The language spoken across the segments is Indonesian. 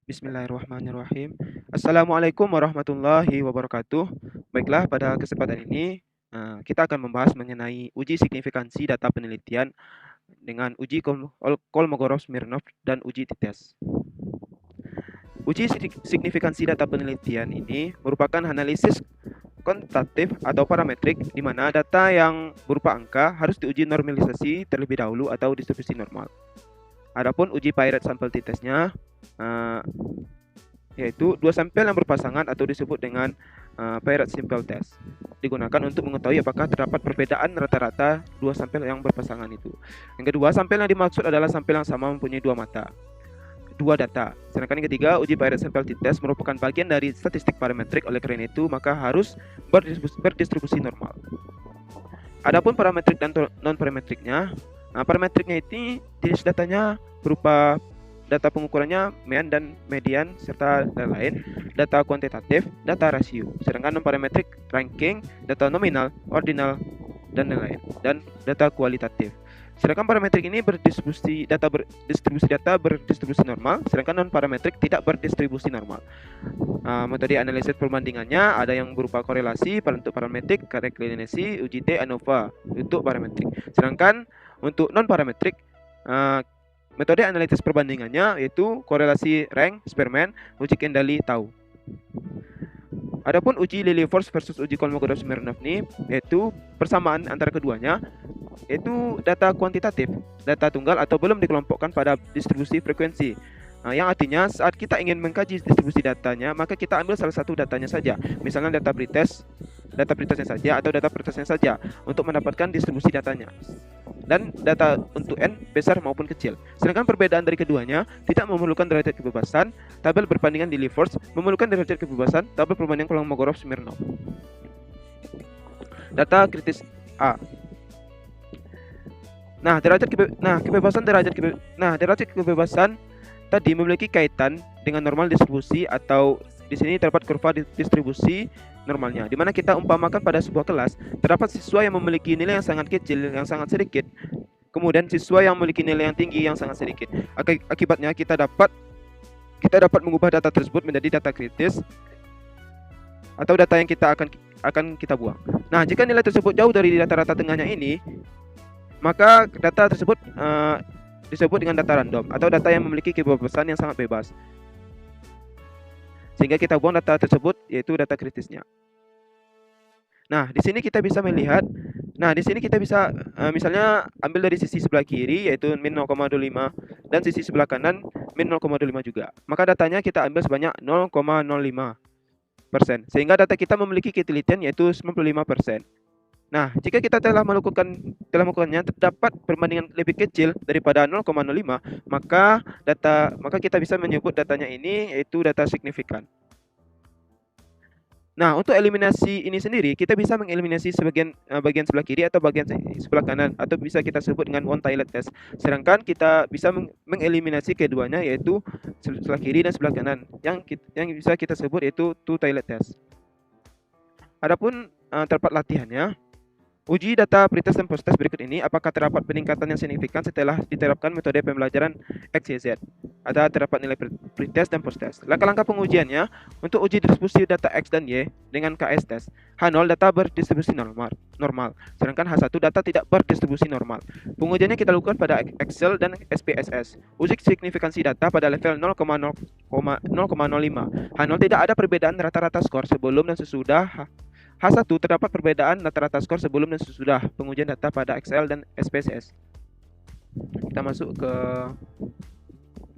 Bismillahirrahmanirrahim. Assalamualaikum warahmatullahi wabarakatuh. Baiklah, pada kesempatan ini kita akan membahas mengenai uji signifikansi data penelitian dengan uji Kolmogorov-Smirnov dan uji t-test. Uji signifikansi data penelitian ini merupakan analisis kuantitatif atau parametrik di mana data yang berupa angka harus diuji normalisasi terlebih dahulu atau distribusi normal. Adapun uji Piret sampel t-testnya yaitu dua sampel yang berpasangan atau disebut dengan Piret simple test, digunakan untuk mengetahui apakah terdapat perbedaan rata-rata dua sampel yang berpasangan itu. Yang kedua, sampel yang dimaksud adalah sampel yang sama mempunyai dua data. Sedangkan yang ketiga, uji Piret sampel t-test merupakan bagian dari statistik parametrik, oleh karena itu maka harus berdistribusi normal. Adapun parametrik dan non parametriknya, parametriknya ini jenis datanya berupa data pengukurannya mean dan median serta lain-lain, data kuantitatif, data rasio. Sedangkan non parametrik ranking, data nominal, ordinal dan lain-lain, dan data kualitatif. Sedangkan parametrik ini berdistribusi data berdistribusi normal, sedangkan non parametrik tidak berdistribusi normal. Metode analisis perbandingannya ada yang berupa korelasi untuk parametrik, kareklinasi, UJT, ANOVA untuk parametrik. Sedangkan untuk non parametrik, metode analisis perbandingannya yaitu korelasi rank, Spearman, uji kendali tau. Adapun uji Lilliefors versus uji Kolmogorov-Smirnov ini yaitu persamaan antara keduanya, yaitu data kuantitatif, data tunggal atau belum dikelompokkan pada distribusi frekuensi. Yang artinya saat kita ingin mengkaji distribusi datanya, maka kita ambil salah satu datanya saja, misalnya data pretestnya saja atau data pretestnya saja untuk mendapatkan distribusi datanya. Dan data untuk N besar maupun kecil. Sedangkan perbedaan dari keduanya tidak memerlukan derajat kebebasan. Tabel berbandingan di Lilliefors memerlukan derajat kebebasan. Tabel perbandingan Kolmogorov-Smirnov. Data kritis A. Derajat kebebasan tadi memiliki kaitan dengan normal distribusi, atau di sini terdapat kurva distribusi normalnya, di mana kita umpamakan pada sebuah kelas terdapat siswa yang memiliki nilai yang sangat kecil, yang sangat sedikit, kemudian siswa yang memiliki nilai yang tinggi, yang sangat sedikit. Akibatnya kita dapat mengubah data tersebut menjadi data kritis atau data yang kita akan kita buang. Nah, jika nilai tersebut jauh dari rata-rata tengahnya ini, maka data tersebut disebut dengan data random atau data yang memiliki kebebasan yang sangat bebas, sehingga kita buang data tersebut, yaitu data kritisnya. Nah, di sini kita bisa melihat, misalnya ambil dari sisi sebelah kiri yaitu min 0,25 dan sisi sebelah kanan min 0,25 juga. Maka datanya kita ambil sebanyak 0,05%, sehingga data kita memiliki ketelitian yaitu 95%. Nah, jika kita telah melakukannya terdapat perbandingan lebih kecil daripada 0,05, maka kita bisa menyebut datanya ini yaitu data signifikan. Nah, untuk eliminasi ini sendiri, kita bisa mengeliminasi bagian sebelah kiri atau bagian sebelah kanan, atau bisa kita sebut dengan one toilet test. Sedangkan kita bisa mengeliminasi keduanya, yaitu sebelah kiri dan sebelah kanan, yang bisa kita sebut yaitu two toilet test. Adapun terdapat latihannya. Uji data pretest dan posttest berikut ini. Apakah terdapat peningkatan yang signifikan setelah diterapkan metode pembelajaran XYZ? Ada terdapat nilai pretest dan posttest. Langkah-langkah pengujiannya: untuk uji distribusi data X dan Y dengan KS test. H0 data berdistribusi normal. Sedangkan H1 data tidak berdistribusi normal. Pengujiannya kita lakukan pada Excel dan SPSS. Uji signifikansi data pada level 0,05. H0 tidak ada perbedaan rata-rata skor sebelum dan sesudah. H1 terdapat perbedaan rata-rata skor sebelum dan sesudah pengujian data pada Excel dan SPSS. Kita masuk ke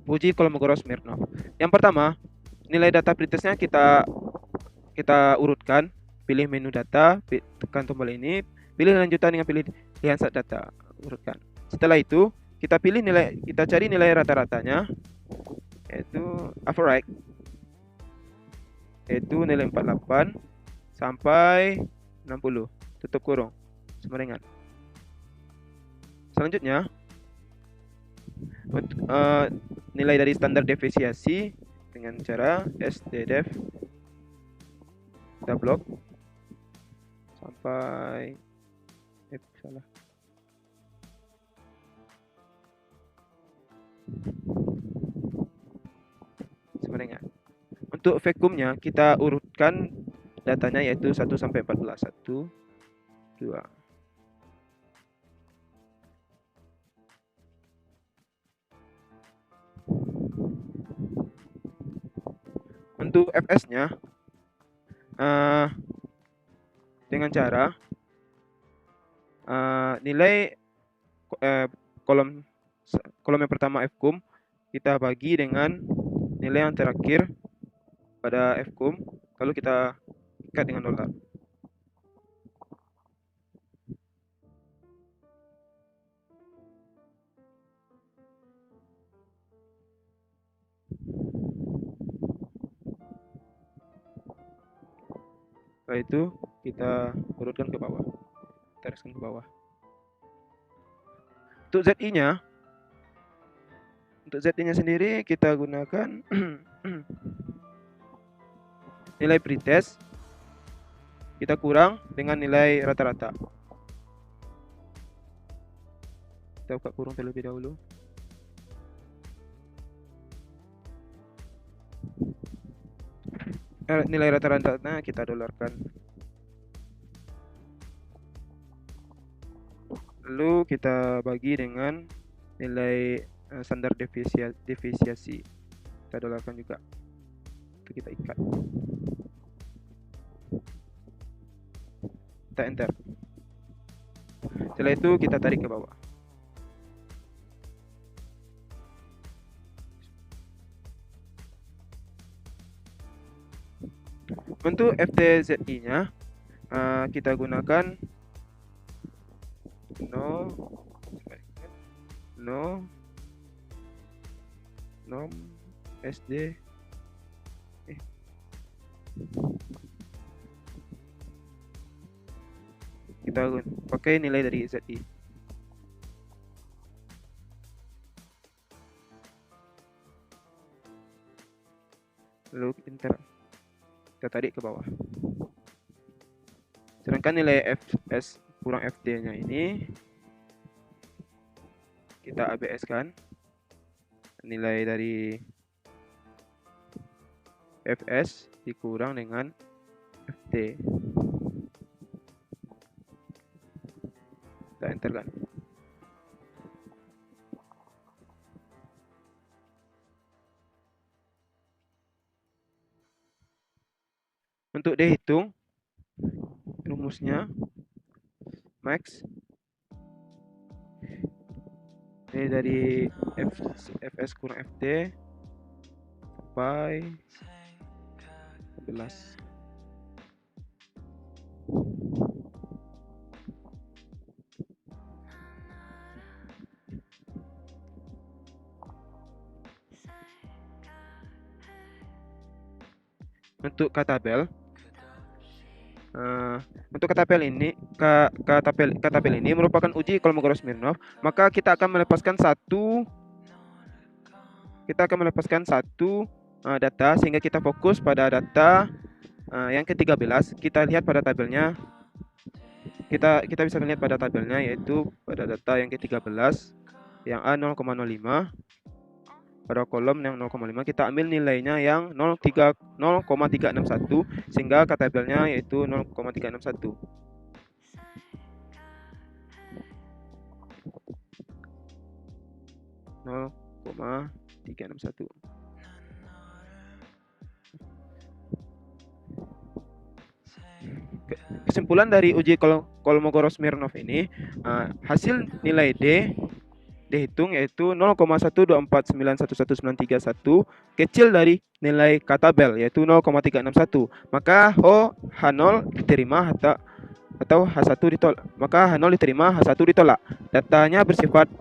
uji Kolmogorov-Smirnov. Yang pertama, nilai data pretestnya kita urutkan. Pilih menu data, tekan tombol ini, pilih lanjutan dengan pilihan set data, urutkan. Setelah itu, kita cari nilai rata-ratanya, yaitu average, yaitu nilai 48 sampai 60, tutup kurung, sumeringan. Selanjutnya, nilai dari standar deviasi dengan cara SDDEV kita blok sampai sebenarnya. Untuk vacuumnya kita urutkan datanya yaitu 1 sampai 14. 1, 2. Untuk fs-nya dengan cara nilai kolom yang pertama fcum kita bagi dengan nilai yang terakhir pada fcum, lalu kita ikat dengan dolar. Setelah itu kita urutkan ke bawah, teruskan ke bawah. Untuk ZI-nya sendiri kita gunakan nilai pretest kita kurang dengan nilai rata-rata. Kita buka kurung terlebih dahulu. Nilai rata-ratanya kita dolarkan. Lalu kita bagi dengan nilai standar deviasi. Kita dolarkan juga. Itu kita ikat. Kita enter. Setelah itu kita tarik ke bawah. Untuk FTZI-nya kita gunakan nom SD kita pakai nilai dari ZI. Lalu enter. Kita tarik ke bawah. Sedangkan nilai fs kurang fd-nya ini kita ABS kan. Nilai dari fs dikurang dengan fd. Kita enter kan. Untuk dihitung rumusnya max ini dari fs kurang fd sampai 11. Untuk katabel katabel ini merupakan uji Kolmogorov-Smirnov, maka kita akan melepaskan satu data sehingga kita fokus pada data yang ke-13. Kita lihat pada tabelnya. Kita bisa melihat pada tabelnya yaitu pada data yang ke-13 yang A 0,05. Pada kolom yang 0,5 kita ambil nilainya yang 0,361 sehingga tabelnya yaitu 0,361. Kesimpulan dari uji Kolmogorov-Smirnov ini, hasil nilai D dihitung yaitu 0,124911931 kecil dari nilai katabel yaitu 0,361. Maka H0 diterima atau H1 ditolak. Maka H0 diterima, H1 ditolak. Datanya bersifat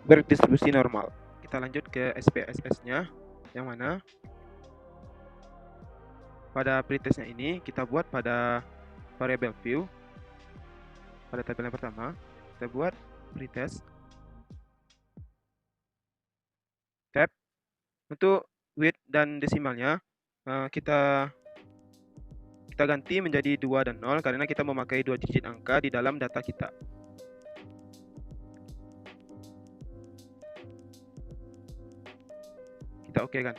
berdistribusi normal. Kita lanjut ke SPSS-nya yang mana pada pretestnya ini kita buat pada variable view. Pada tabel yang pertama kita buat pretest tab. Untuk width dan desimalnya kita ganti menjadi 2 dan 0 karena kita memakai 2 digit angka di dalam data kita. Kita oke kan.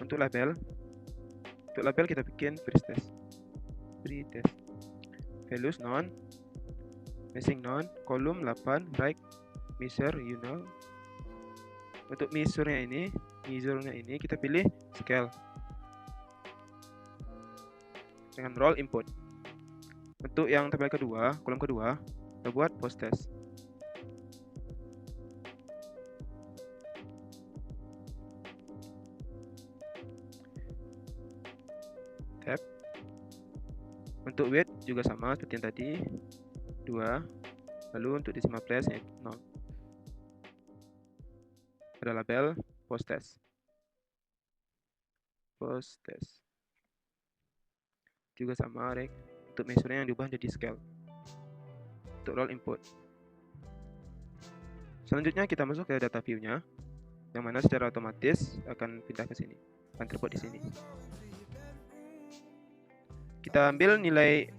Untuk label kita bikin pretest. Values non, missing non, kolom 8, right, measure, you know. Untuk measure-nya ini kita pilih scale dengan role input. Untuk yang tabel kedua, kolom kedua, kita buat post-test. Tab. Untuk weight juga sama seperti yang tadi, 2. Lalu untuk decimal place 0. Ada label post-test. Juga sama, rek. Untuk measure yang diubah jadi scale. Untuk role input. Selanjutnya kita masuk ke data view-nya, yang mana secara otomatis akan pindah ke sini, akan terbuat di sini. Kita ambil nilai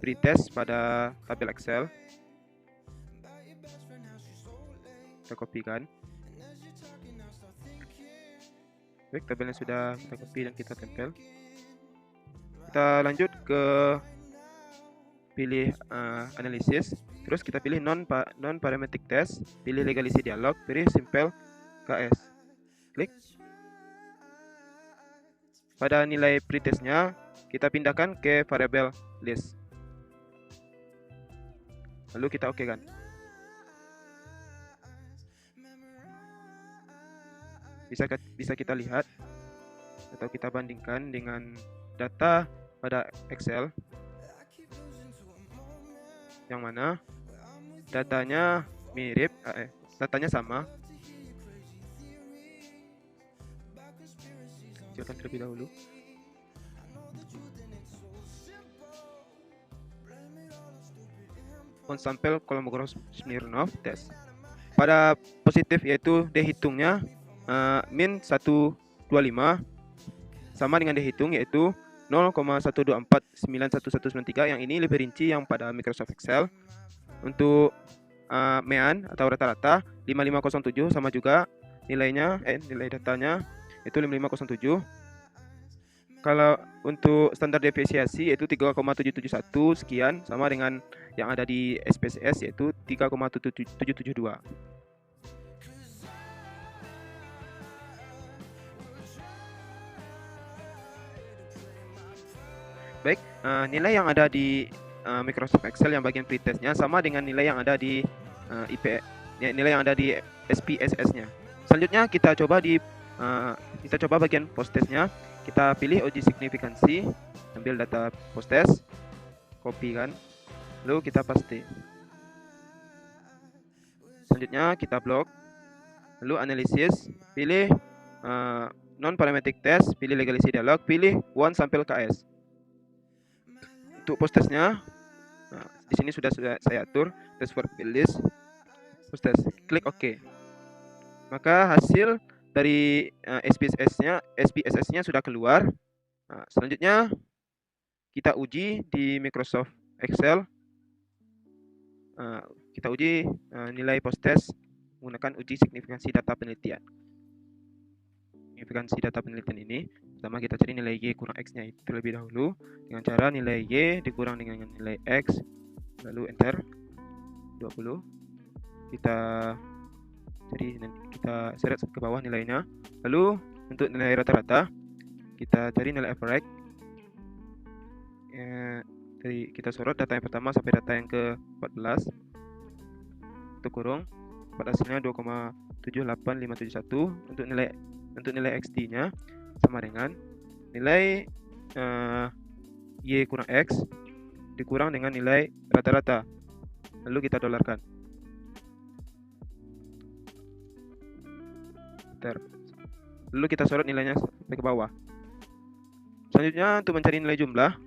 pretest pada tabel Excel. Kita kopikan. Baik, tabelnya sudah kita copy dan kita tempel. Kita lanjut ke pilih analisis, terus kita pilih non parametric test, pilih legacy dialog, pilih simple KS, klik. Pada nilai pretestnya kita pindahkan ke variable list, lalu kita oke kan. Bisa kita lihat atau kita bandingkan dengan data pada Excel, yang mana datanya mirip, datanya sama. Kecilkan terlebih dahulu. On sampel Kolmogorov-Smirnov test. Pada positif yaitu dihitungnya min 125 sama dengan dihitung yaitu 0,1249193. Yang ini lebih rinci yang pada Microsoft Excel. Untuk mean atau rata-rata 5507 sama juga nilainya, nilai datanya itu 5507. Kalau untuk standar deviasi yaitu 3,771 sekian, sama dengan yang ada di SPSS yaitu 3,772. Baik, nilai yang ada di Microsoft Excel yang bagian pretestnya sama dengan nilai yang ada di nilai yang ada di SPSS-nya. Selanjutnya kita coba bagian post-testnya. Kita pilih uji signifikansi, ambil data post-test, copy kan, lalu kita paste. Selanjutnya kita blok, lalu analisis, pilih non parametric test, pilih legacy dialog, pilih one sample KS. Untuk post-testnya, di sini sudah saya atur test for list, post-test, klik OK. Maka hasil dari SPSS-nya sudah keluar. Selanjutnya kita uji di Microsoft Excel. Kita uji nilai post-test menggunakan uji signifikansi data penelitian. Signifikansi data penelitian ini, pertama kita cari nilai Y kurang X-nya itu terlebih dahulu dengan cara nilai Y dikurang dengan nilai X, lalu enter 20. Jadi kita seret ke bawah nilainya. Lalu untuk nilai rata-rata kita cari nilai average. Jadi kita sorot data yang pertama sampai data yang ke-14. Untuk kurung, pada hasilnya 2,78571. Untuk nilai XD-nya sama dengan nilai Y kurang X dikurang dengan nilai rata-rata. Lalu kita dolarkan. Lalu kita sorot nilainya sampai ke bawah. Selanjutnya untuk mencari nilai jumlah,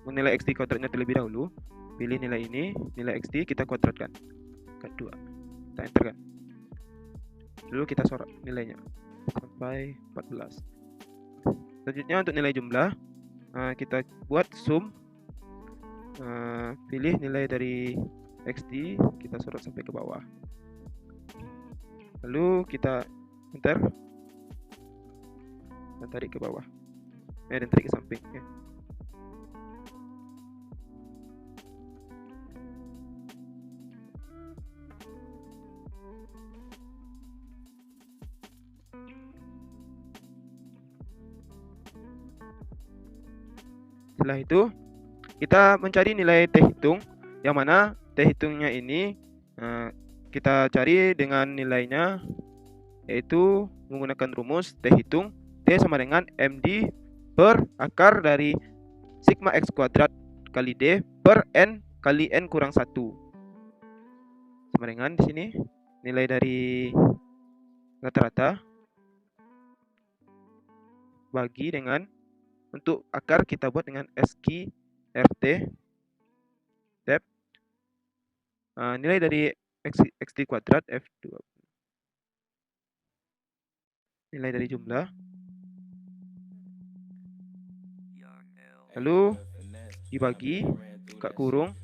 nilai XD kuadratnya terlebih dahulu. Pilih nilai ini, nilai XD kita kuadratkan kedua, kita enter kan. Lalu kita sorot nilainya sampai 14. Selanjutnya untuk nilai jumlah, kita buat sum, pilih nilai dari XD, kita sorot sampai ke bawah. Lalu kita Bentar, dan tarik ke bawah. Dan tarik ke samping. Setelah itu kita mencari nilai T hitung, yang mana T hitungnya ini kita cari dengan nilainya, yaitu menggunakan rumus T hitung T sama dengan MD per akar dari sigma X kuadrat kali D per N kali N kurang 1. Sama dengan di sini nilai dari rata-rata bagi dengan, untuk akar kita buat dengan SQ RT depth, nilai dari XD kuadrat F2, nilai dari jumlah, lalu dibagi buka kurung,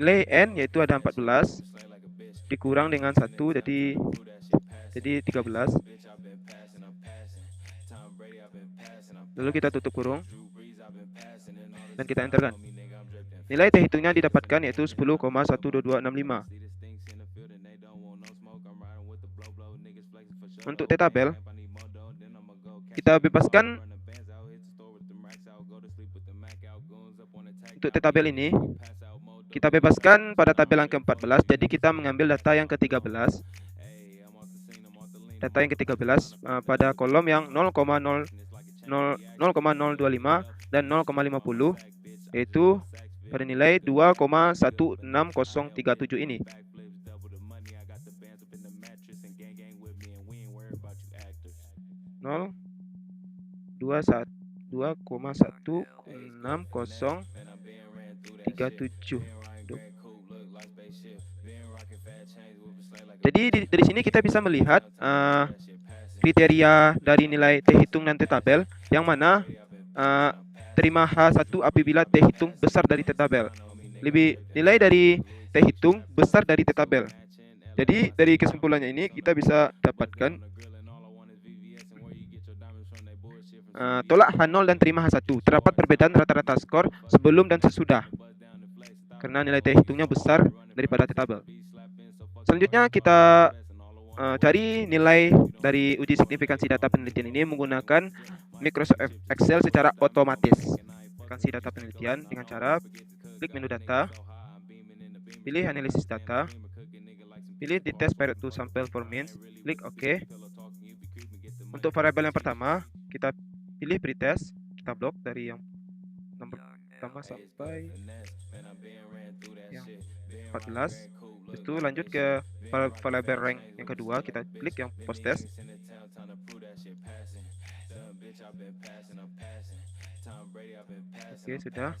nilai N yaitu ada 14 dikurang dengan 1 jadi 13, lalu kita tutup kurung dan kita enterkan. Nilai T hitungnya didapatkan yaitu 10,12265. Untuk T tabel kita bebaskan. Untuk T tabel ini kita bebaskan pada tabel yang ke-14, jadi kita mengambil data yang ke-13. Data yang ke-13 pada kolom yang 0,025 dan 0,50, yaitu pada nilai 2,16037 ini. Nol 2,16037. Jadi dari sini kita bisa melihat kriteria dari nilai T hitung dan T tabel, yang mana terima H1 apabila T hitung besar dari T tabel. Nilai dari T hitung besar dari T tabel. Jadi dari kesimpulannya ini kita bisa dapatkan tolak H0 dan terima H1. Terdapat perbedaan rata-rata skor sebelum dan sesudah, karena nilai T hitungnya besar daripada T tabel. Selanjutnya kita cari nilai dari uji signifikansi data penelitian ini menggunakan Microsoft Excel secara otomatis. Signifikansi data penelitian dengan cara klik menu data, pilih analisis data, pilih di test period to sample for means, klik OK. Untuk variabel yang pertama kita pilih pretest, kita blok dari yang nomor pertama sampai yang 14. Itu lanjut ke variabel rank yang kedua, kita klik yang post test. Oke, sudah.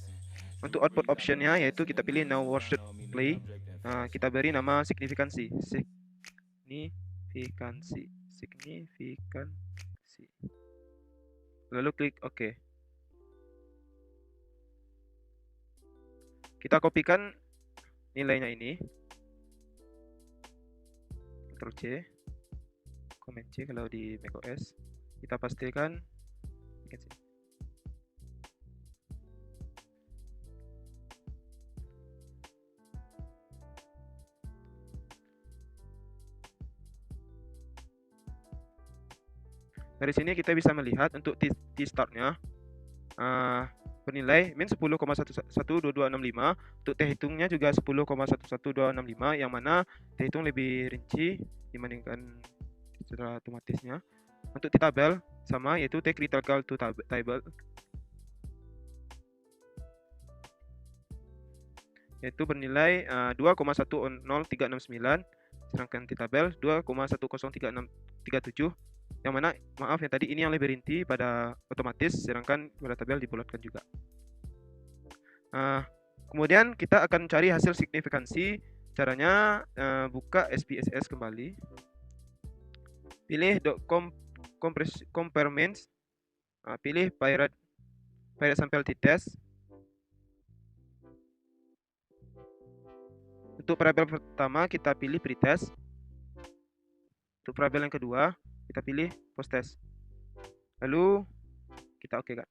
Untuk output optionnya yaitu kita pilih now worksheet play. Kita beri nama signifikansi. Lalu klik OK. Kita kopikan nilainya ini. Ctrl C, Command C kalau di macOS. Kita pastikan dari sini kita bisa melihat untuk T-startnya bernilai min 10,11265. Untuk T hitungnya juga 10,11265, yang mana T hitung lebih rinci dibandingkan secara otomatisnya. Untuk T tabel sama, yaitu T critical to table, yaitu bernilai 2,10369, sedangkan T tabel 2,10337, yang mana maaf yang tadi ini yang lebih rinci pada otomatis, sedangkan pada tabel dibulatkan juga. Kemudian kita akan cari hasil signifikansi. Caranya buka SPSS kembali, pilih compare means, pilih pirate sample t-test. Untuk variabel pertama kita pilih pretest, Untuk variabel yang kedua, kita pilih post test. Lalu kita oke kan.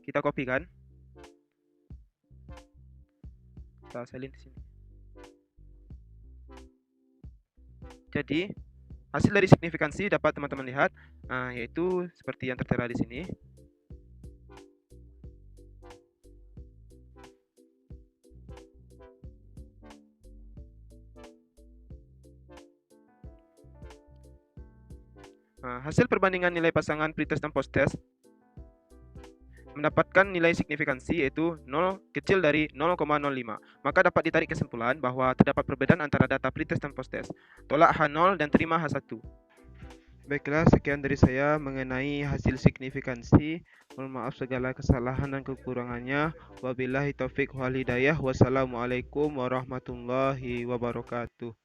Kita copy kan. Kita salin di sini. Jadi hasil dari signifikansi dapat teman-teman lihat, yaitu seperti yang tertera di sini. Hasil perbandingan nilai pasangan pretest dan post-test mendapatkan nilai signifikansi yaitu 0 kecil dari 0,05. Maka dapat ditarik kesimpulan bahwa terdapat perbedaan antara data pretest dan post-test. Tolak H0 dan terima H1. Baiklah, sekian dari saya mengenai hasil signifikansi. Mohon maaf segala kesalahan dan kekurangannya. Wabillahi taufik wal hidayah. Wassalamualaikum warahmatullahi wabarakatuh.